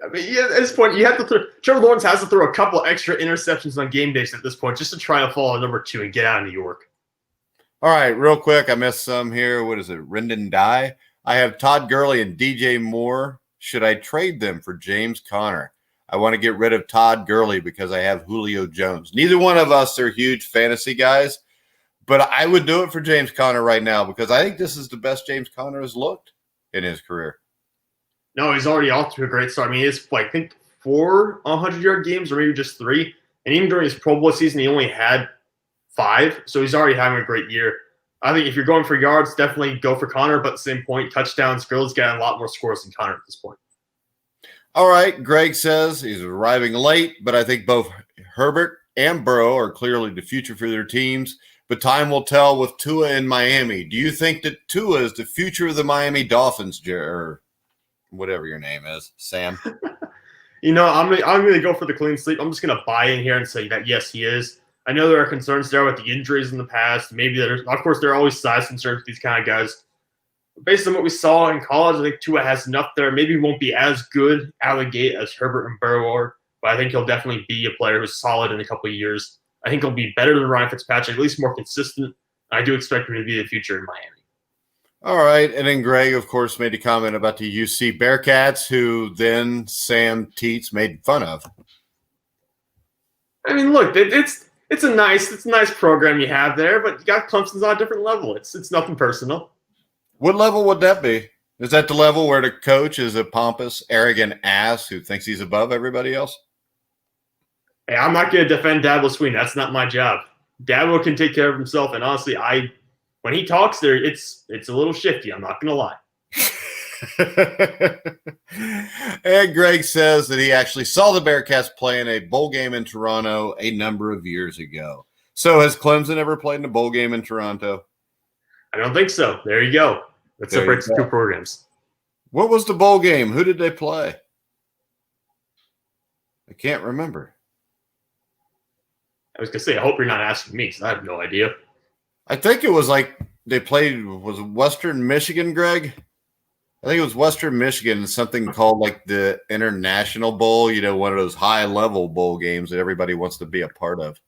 I mean, yeah, at this point, you have to Trevor Lawrence has to throw a couple extra interceptions on game days at this point just to try to fall at number 2 and get out of New York. All right, real quick, I missed some here. What is it, Rendon Dye? I have Todd Gurley and DJ Moore. Should I trade them for James Conner? I want to get rid of Todd Gurley because I have Julio Jones. Neither one of us are huge fantasy guys, but I would do it for James Conner right now because I think this is the best James Conner has looked in his career. No, he's already off to a great start. I mean, it's like, I think 4 100-yard games or maybe just 3. And even during his Pro Bowl season, he only had 5. So he's already having a great year. I think if you're going for yards, definitely go for Conner. But at the same point, touchdowns, Gurley's got a lot more scores than Conner at this point. All right. Greg says he's arriving late, but I think both Herbert and Burrow are clearly the future for their teams. But time will tell with Tua in Miami. Do you think that Tua is the future of the Miami Dolphins, or whatever your name is, Sam? I'm gonna go for the clean sweep. I'm just gonna buy in here and say that yes, he is. I know there are concerns there with the injuries in the past. Maybe there are always size concerns with these kind of guys. But based on what we saw in college, I think Tua has enough there. Maybe he won't be as good out of the gate as Herbert and Burrow are, but I think he'll definitely be a player who's solid in a couple of years. I think he'll be better than Ryan Fitzpatrick, at least more consistent. I do expect him to be the future in Miami. All right. And then Greg, of course, made a comment about the UC Bearcats, who then Sam Teets made fun of. I mean, look, it's a nice program you have there, but you got Clemson's on a different level. It's nothing personal. What level would that be? Is that the level where the coach is a pompous, arrogant ass who thinks he's above everybody else? Hey, I'm not going to defend Dabo Swinney. That's not my job. Dabo can take care of himself, and honestly, when he talks there, it's a little shifty. I'm not going to lie. And Greg says that he actually saw the Bearcats play in a bowl game in Toronto a number of years ago. So has Clemson ever played in a bowl game in Toronto? I don't think so. There you go. That separates the 2 programs. What was the bowl game? Who did they play? I can't remember. I was going to say, I hope you're not asking me because I have no idea. I think it was like they played, was it Western Michigan, Greg? I think it was Western Michigan, something called like the International Bowl, one of those high-level bowl games that everybody wants to be a part of.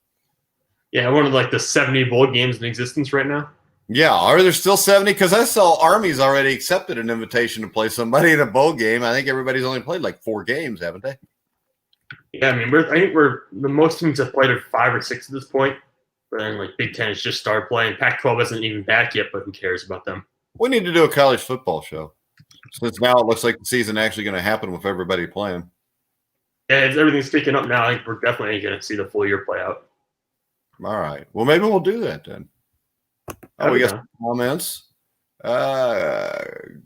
Yeah, one of like the 70 bowl games in existence right now. Yeah, are there still 70? Because I saw Army's already accepted an invitation to play somebody in a bowl game. I think everybody's only played like 4 games, haven't they? Yeah, I mean, I think the most teams have played are 5 or 6 at this point. But then like Big Ten has just started playing. Pac-12 isn't even back yet, but who cares about them? We need to do a college football show. Since now it looks like the season actually going to happen with everybody playing. Yeah, everything's picking up now. I think we're definitely going to see the full year play out. All right. Well, maybe we'll do that then. We got some comments.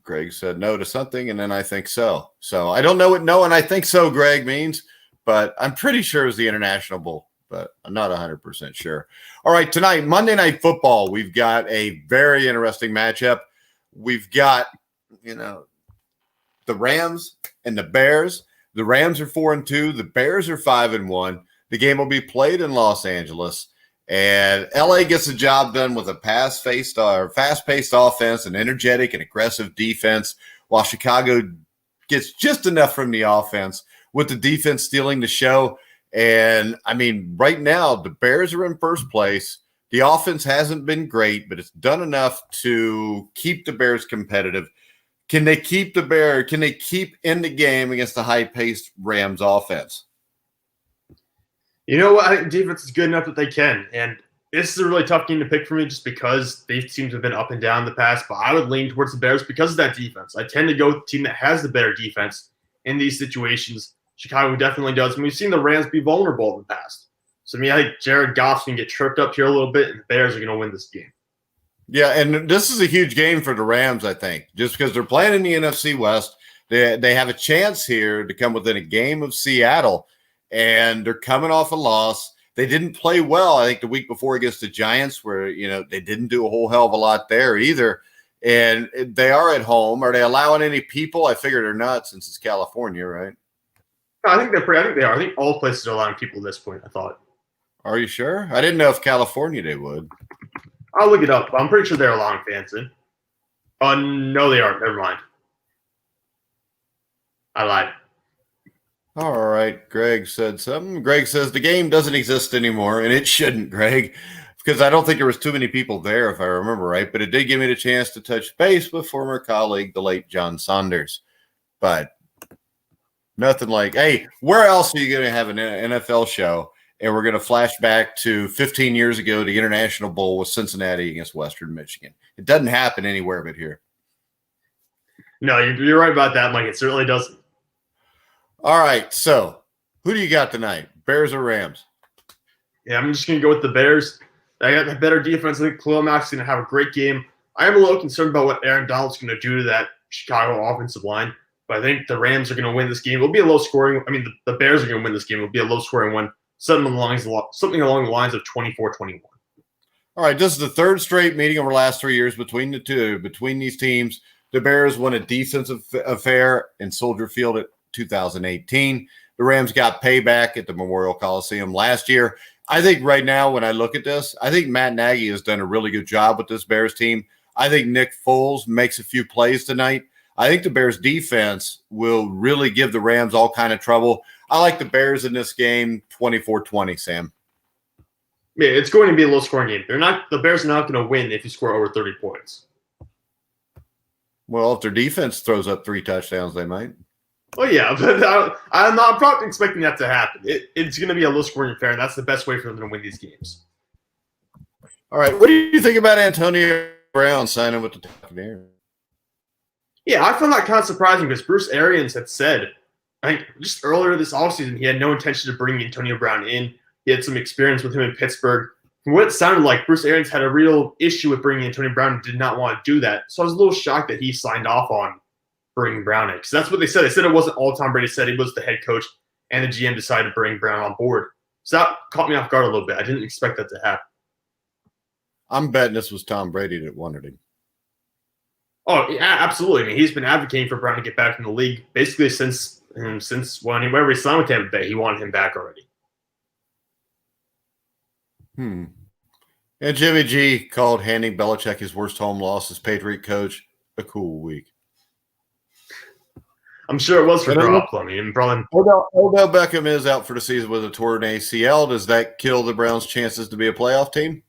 Greg said no to something, and then I think so. So I don't know what no and I think so, Greg, means, but I'm pretty sure it was the International Bowl, but I'm not 100% sure. All right, tonight, Monday Night Football, we've got a very interesting matchup. We've got, the Rams and the Bears. The Rams are 4-2. The Bears are 5-1. The game will be played in Los Angeles. And LA gets the job done with a fast-paced offense, an energetic and aggressive defense, while Chicago gets just enough from the offense, with the defense stealing the show. And, I mean, right now, the Bears are in first place. The offense hasn't been great, but it's done enough to keep the Bears competitive. Can they keep the Bears? Can they keep in the game against the high-paced Rams offense? You know what? I think defense is good enough that they can. And this is a really tough game to pick for me just because they seem to have been up and down in the past, but I would lean towards the Bears because of that defense. I tend to go with the team that has the better defense in these situations. Chicago definitely does. And we've seen the Rams be vulnerable in the past. So, I think Jared Goff's going to get tripped up here a little bit, and the Bears are going to win this game. Yeah, and this is a huge game for the Rams, I think, just because they're playing in the NFC West. They have a chance here to come within a game of Seattle, and they're coming off a loss. They didn't play well, I think, the week before against the Giants, where, they didn't do a whole hell of a lot there either. And they are at home. Are they allowing any people? I figured they're not since it's California, right? I think they are. I think all places are allowing people at this point, I thought. Are you sure? I didn't know if California they would. I'll look it up. I'm pretty sure they're allowing fans in. No, they aren't. Never mind. I lied. All right. Greg said something. Greg says the game doesn't exist anymore, and it shouldn't, Greg, because I don't think there was too many people there, if I remember right. But it did give me the chance to touch base with former colleague, the late John Saunders. But nothing like, hey, where else are you going to have an NFL show? And we're going to flash back to 15 years ago, the International Bowl with Cincinnati against Western Michigan. It doesn't happen anywhere but here. No, you're right about that, Mike. It certainly doesn't. All right, so who do you got tonight, Bears or Rams? Yeah, I'm just going to go with the Bears. I got the better defense. I think Khalil Mack's going to have a great game. I am a little concerned about what Aaron Donald's going to do to that Chicago offensive line, but I think the Rams are going to win this game. It'll be a low-scoring – the Bears are going to win this game. It'll be a low-scoring one, something along the lines of 24-21. All right, this is the third straight meeting over the last 3 years between these teams. The Bears won a defensive affair in Soldier Field at 2018. The Rams got payback at the Memorial Coliseum last year. I think right now when I look at this, I think Matt Nagy has done a really good job with this Bears team. I think Nick Foles makes a few plays tonight. I think the Bears defense will really give the Rams all kind of trouble. I like the Bears in this game 24-20, Sam. Yeah, it's going to be a low-scoring game. The Bears are not going to win if you score over 30 points. Well, if their defense throws up 3 touchdowns, they might. Well, yeah, but I'm probably expecting that to happen. It's going to be a low-scoring affair, and that's the best way for them to win these games. All right, what do you think about Antonio Brown signing with the Buccaneers? Yeah, I found that kind of surprising because Bruce Arians had said, I think just earlier this offseason, he had no intention of bringing Antonio Brown in. He had some experience with him in Pittsburgh. From what it sounded like, Bruce Arians had a real issue with bringing Antonio Brown and did not want to do that. So I was a little shocked that he signed off on bringing Brown in. Because that's what they said. They said it wasn't all Tom Brady said. He was the head coach, and the GM decided to bring Brown on board. So that caught me off guard a little bit. I didn't expect that to happen. I'm betting this was Tom Brady that wanted him. Oh, yeah, absolutely. He's been advocating for Brown to get back in the league basically since whenever he signed with Tampa Bay, he wanted him back already. And Jimmy G called handing Belichick his worst home loss as Patriot coach a cool week. I'm sure it was for Garoppolo. And probably Odell Beckham is out for the season with a torn ACL. Does that kill the Browns' chances to be a playoff team?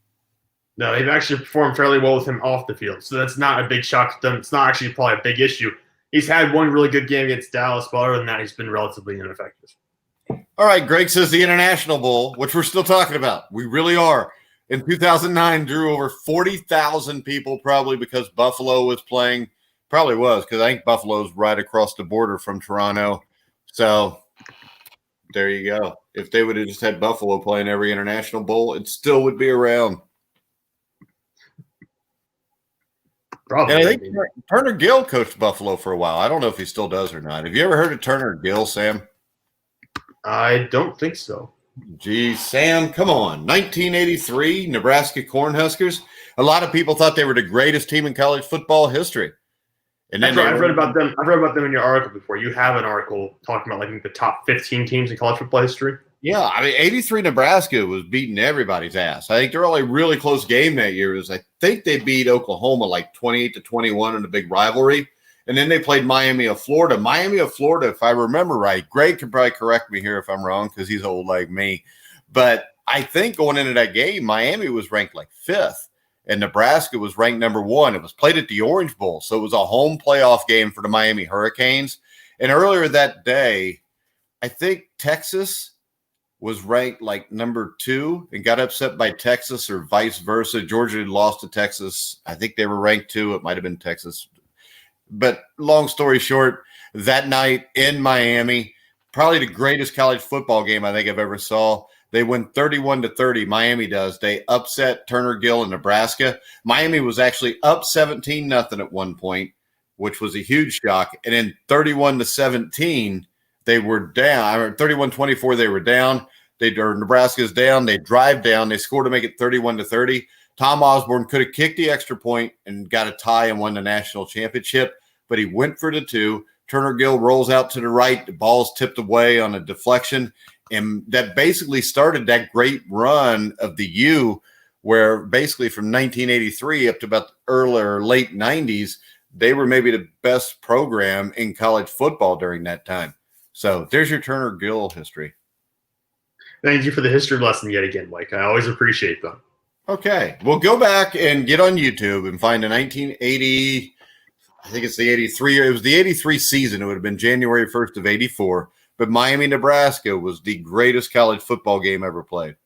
No, they've actually performed fairly well with him off the field. So that's not a big shock to them. It's not actually probably a big issue. He's had one really good game against Dallas, but other than that, he's been relatively ineffective. All right, Greg says the International Bowl, which we're still talking about. We really are. In 2009, drew over 40,000 people, probably because Buffalo was playing. Probably was, because I think Buffalo's right across the border from Toronto. So there you go. If they would have just had Buffalo playing every International Bowl, it still would be around. Probably. And I think Turner Gill coached Buffalo for a while. I don't know if he still does or not. Have you ever heard of Turner Gill, Sam? I don't think so. Geez, Sam, come on. 1983, Nebraska Cornhuskers. A lot of people thought they were the greatest team in college football history. And then I've read about them. I've read about them in your article before. You have an article talking about like the top 15 teams in college football history. Yeah, 83 Nebraska was beating everybody's ass. I think their only really close game that year was I think they beat Oklahoma like 28-21 in a big rivalry. And then they played Miami of Florida. Miami of Florida, if I remember right, Greg can probably correct me here if I'm wrong because he's old like me. But I think going into that game, Miami was ranked like 5th. And Nebraska was ranked number 1. It was played at the Orange Bowl. So it was a home playoff game for the Miami Hurricanes. And earlier that day, I think Texas was ranked like number 2 and got upset by Texas or vice versa. Georgia had lost to Texas. I think they were ranked 2. It might have been Texas. But long story short, that night in Miami, probably the greatest college football game I think I've ever saw. They win 31-30. Miami does. They upset Turner Gill in Nebraska. Miami was actually up 17-0 at one point, which was a huge shock. And then 31-17, they were down. 31-24, they were down. Nebraska's down. They drive down. They score to make it 31-30. Tom Osborne could have kicked the extra point and got a tie and won the national championship, but he went for the 2. Turner Gill rolls out to the right. The ball's tipped away on a deflection. And that basically started that great run of the U, where basically from 1983 up to about early or late 90s, they were maybe the best program in college football during that time. So there's your Turner Gill history. Thank you for the history lesson yet again, Mike. I always appreciate them. Okay. Well, go back and get on YouTube and find a 1980, I think it's the 83. It was the 83 season. It would have been January 1st of 84. But Miami, Nebraska was the greatest college football game ever played.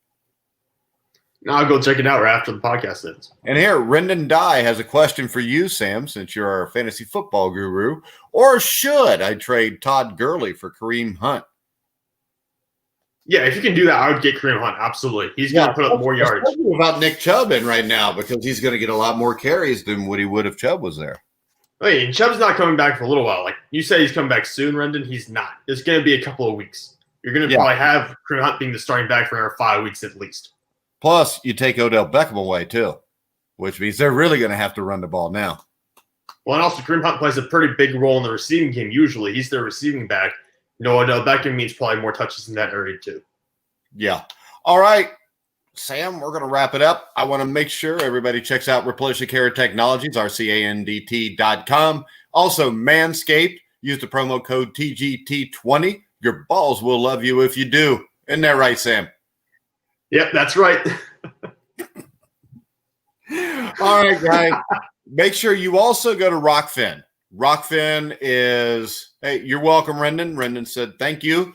Now I'll go check it out right after the podcast ends. And here, Rendon Dye has a question for you, Sam, since you're our fantasy football guru. Or should I trade Todd Gurley for Kareem Hunt? Yeah, if you can do that, I would get Kareem Hunt. Absolutely. He's going to put up more yards. About Nick Chubb in right now because he's going to get a lot more carries than what he would if Chubb was there. Wait, Chubb's not coming back for a little while. Like you say, he's coming back soon, Rendon. He's not. It's going to be a couple of weeks. You're going to probably have Kareem Hunt being the starting back for another 5 weeks at least. Plus, you take Odell Beckham away too, which means they're really going to have to run the ball now. Well, and also Kareem Hunt plays a pretty big role in the receiving game. Usually, he's their receiving back. Odell Beckham means probably more touches in that area too. Yeah. All right, Sam, we're going to wrap it up. I want to make sure everybody checks out Replisha Care Technologies, RCANDT.com. Also, Manscaped. Use the promo code TGT20. Your balls will love you if you do. Isn't that right, Sam? Yep, that's right. All right, guys. Make sure you also go to Rockfin. Rockfin is, hey, you're welcome, Rendon. Rendon said thank you.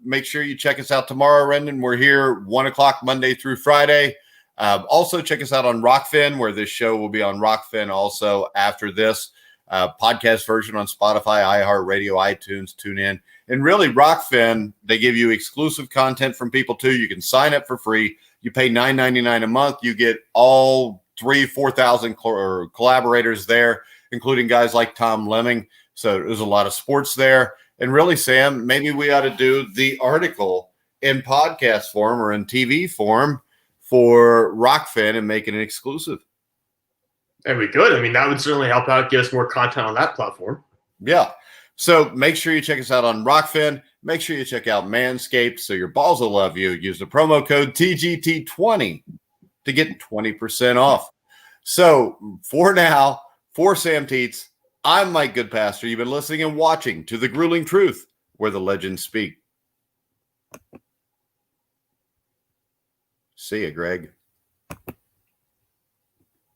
Make sure you check us out tomorrow, Rendon. We're here 1 o'clock Monday through Friday. Also, check us out on Rockfin, where this show will be on Rockfin also after this. Podcast version on Spotify, iHeartRadio, iTunes, TuneIn. And really, Rockfin, they give you exclusive content from people, too. You can sign up for free. You pay $9.99 a month. You get all 4,000 collaborators there, including guys like Tom Lemming. So there's a lot of sports there. And really, Sam, maybe we ought to do the article in podcast form or in TV form for Rockfin and make it an exclusive. That'd be good. I mean, that would certainly help out, get us more content on that platform. Yeah. So make sure you check us out on Rockfin. Make sure you check out Manscaped so your balls will love you. Use the promo code TGT20 to get 20% off. So for now, for Sam Teets, I'm Mike Goodpaster. You've been listening and watching to The Grueling Truth, where the legends speak. See ya, Greg.